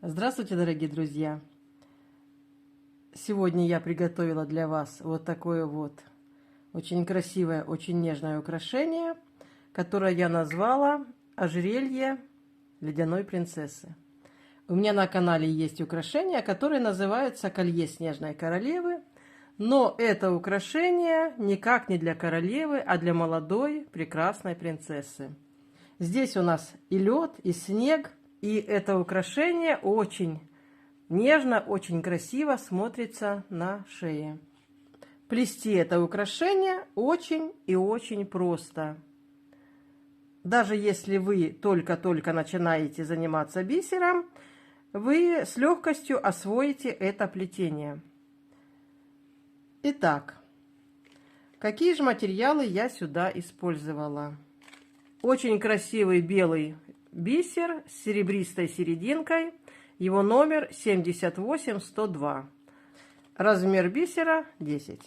Здравствуйте, дорогие друзья! Сегодня я приготовила для вас вот такое вот очень красивое, очень нежное украшение, которое я назвала ожерелье ледяной принцессы. У меня на канале есть украшение, которое называется колье снежной королевы, но это украшение никак не для королевы, а для молодой прекрасной принцессы. Здесь у нас и лед, и снег, и это украшение очень нежно, очень красиво смотрится на шее. Плести это украшение очень и очень просто. Даже если вы только-только начинаете заниматься бисером, вы с легкостью освоите это плетение. Итак, какие же материалы я сюда использовала? Очень красивый белый бисер с серебристой серединкой. Его номер 78102. Размер бисера 10.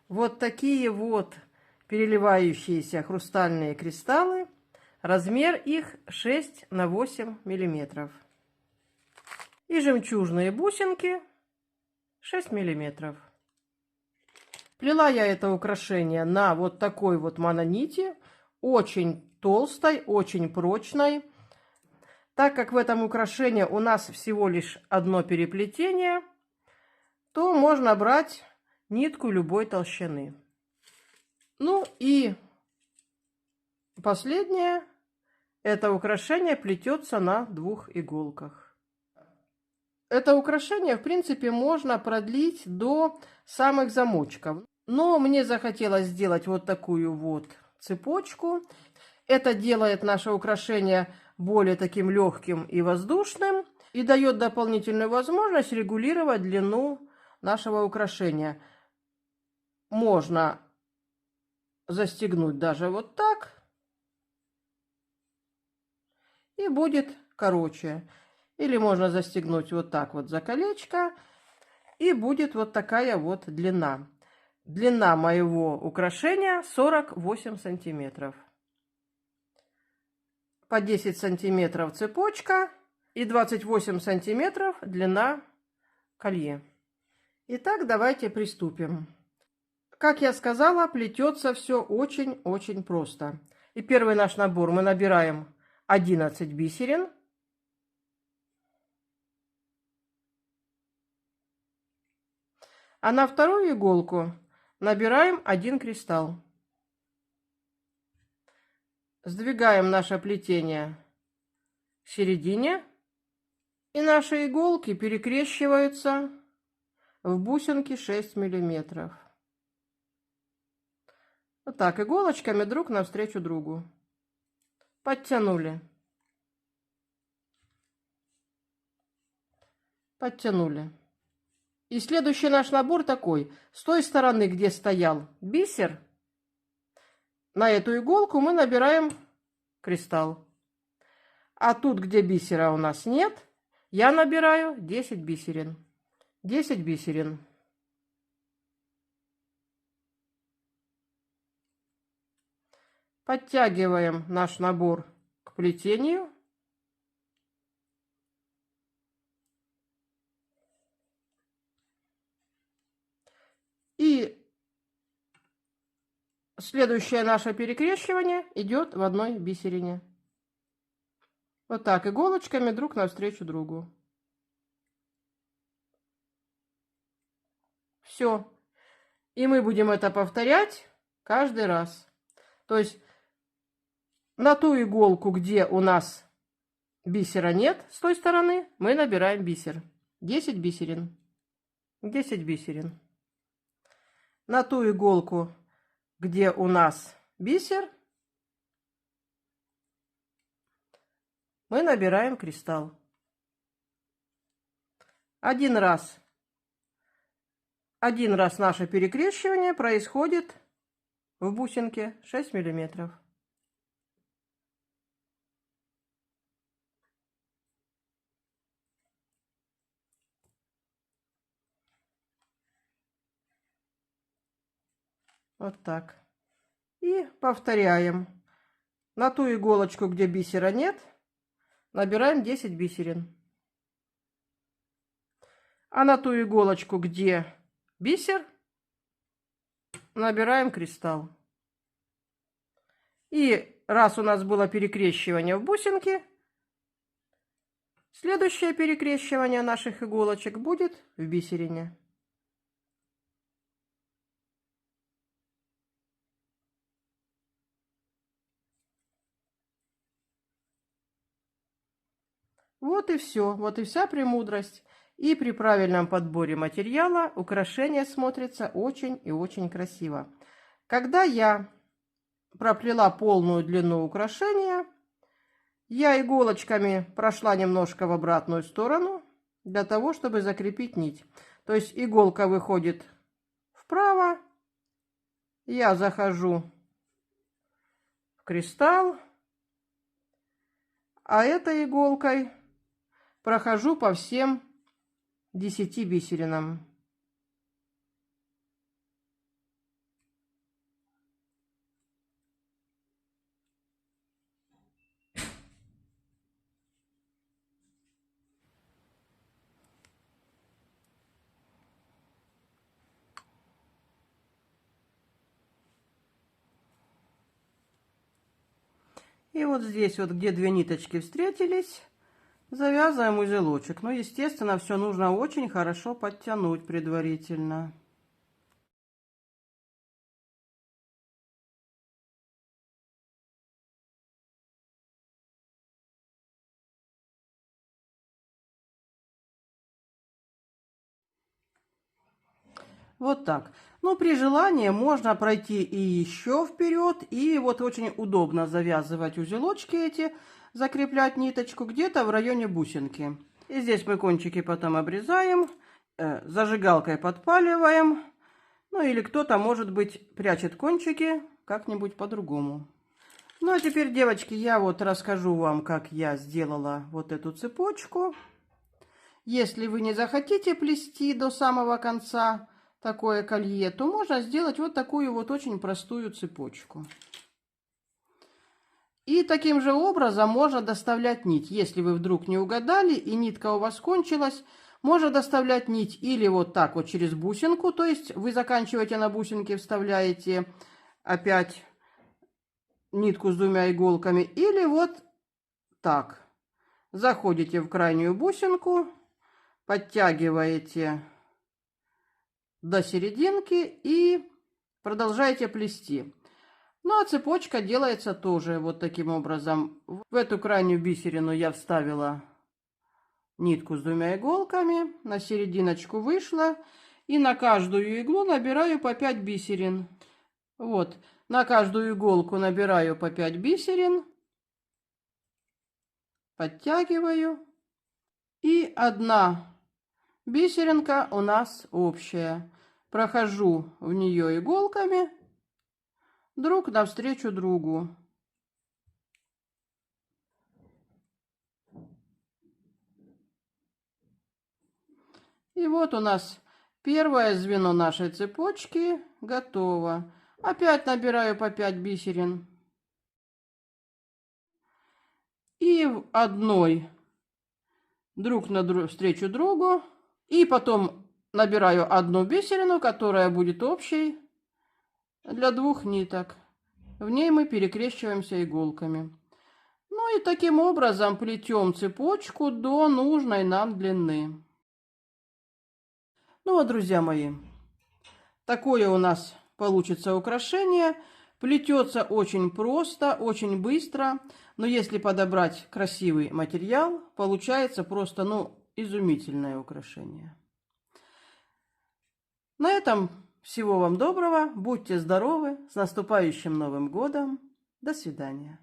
Вот такие вот переливающиеся хрустальные кристаллы. Размер их 6 на 8 миллиметров. И жемчужные бусинки 6 миллиметров. Плела я это украшение на вот такой вот мононити. Очень толстой, очень прочной. Так как в этом украшении у нас всего лишь одно переплетение, то можно брать нитку любой толщины. Ну и последнее. Это украшение плетется на 2 иголках. Это украшение, в принципе, можно продлить до самых замочков. Но мне захотелось сделать вот такую вот цепочку. Это делает наше украшение более таким легким и воздушным и дает дополнительную возможность регулировать длину нашего украшения. Можно застегнуть даже вот так, и будет короче. Или можно застегнуть вот так вот за колечко, и будет вот такая вот длина. Длина моего украшения 48 сантиметров. По 10 сантиметров цепочка и 28 сантиметров длина колье. Итак, давайте приступим. Как я сказала, плетется все очень-очень просто. И первый наш набор мы набираем 11 бисерин. А на вторую иголку набираем 1 кристалл. Сдвигаем наше плетение к середине. И наши иголки перекрещиваются в бусинки 6 миллиметров. Вот так, иголочками друг навстречу другу. Подтянули. Подтянули. И следующий наш набор такой. С той стороны, где стоял бисер, на эту иголку мы набираем кристалл. А тут, где бисера у нас нет, я набираю 10 бисерин. 10 бисерин. Подтягиваем наш набор к плетению. И следующее наше перекрещивание идет в одной бисерине. Вот так, иголочками друг навстречу другу. Все. И мы будем это повторять каждый раз. То есть на ту иголку, где у нас бисера нет, с той стороны, мы набираем бисер. 10 бисерин. 10 бисерин. На ту иголку, где у нас бисер, мы набираем кристалл. Один раз наше перекрещивание происходит в бусинке 6 миллиметров. Вот так. И повторяем. На ту иголочку, где бисера нет, набираем 10 бисерин. А на ту иголочку, где бисер, набираем кристалл. И раз у нас было перекрещивание в бусинке, следующее перекрещивание наших иголочек будет в бисерине. Вот и все, вот и вся премудрость. И при правильном подборе материала украшение смотрится очень и очень красиво. Когда я проплела полную длину украшения, я иголочками прошла немножко в обратную сторону, для того, чтобы закрепить нить. То есть иголка выходит вправо, я захожу в кристалл, а этой иголкой прохожу по всем 10 бисеринам. И вот здесь вот, где две ниточки встретились, завязываем узелочек. Но, естественно, все нужно очень хорошо подтянуть предварительно. Вот так. Ну, при желании можно пройти и еще вперед. И вот очень удобно завязывать узелочки эти, закреплять ниточку где-то в районе бусинки. И здесь мы кончики потом обрезаем, зажигалкой подпаливаем. Ну, или кто-то, может быть, прячет кончики как-нибудь по-другому. Ну, а теперь, девочки, я вот расскажу вам, как я сделала вот эту цепочку. Если вы не захотите плести до самого конца такое колье, то можно сделать вот такую вот очень простую цепочку. И таким же образом можно доставлять нить. Если вы вдруг не угадали и нитка у вас кончилась, можно доставлять нить или вот так вот через бусинку, то есть вы заканчиваете на бусинке, вставляете опять нитку с двумя иголками, или вот так. Заходите в крайнюю бусинку, подтягиваете до серединки и продолжаете плести. Ну а цепочка делается тоже вот таким образом. В эту крайнюю бисерину я вставила нитку с двумя иголками, на серединочку вышла и на каждую иглу набираю по 5 бисерин. Вот, на каждую иголку набираю по 5 бисерин, подтягиваю, и одна бисеринка у нас общая. Прохожу в нее иголками друг навстречу другу. И вот у нас первое звено нашей цепочки готово. Опять набираю по 5 бисерин. И в одной друг навстречу другу. И потом набираю одну бисерину, которая будет общей для двух ниток. В ней мы перекрещиваемся иголками. Ну и таким образом плетем цепочку до нужной нам длины. Ну вот, друзья мои, такое у нас получится украшение. Плетется очень просто, очень быстро. Но если подобрать красивый материал, получается просто, изумительное украшение. На этом всего вам доброго. Будьте здоровы. С наступающим Новым годом. До свидания.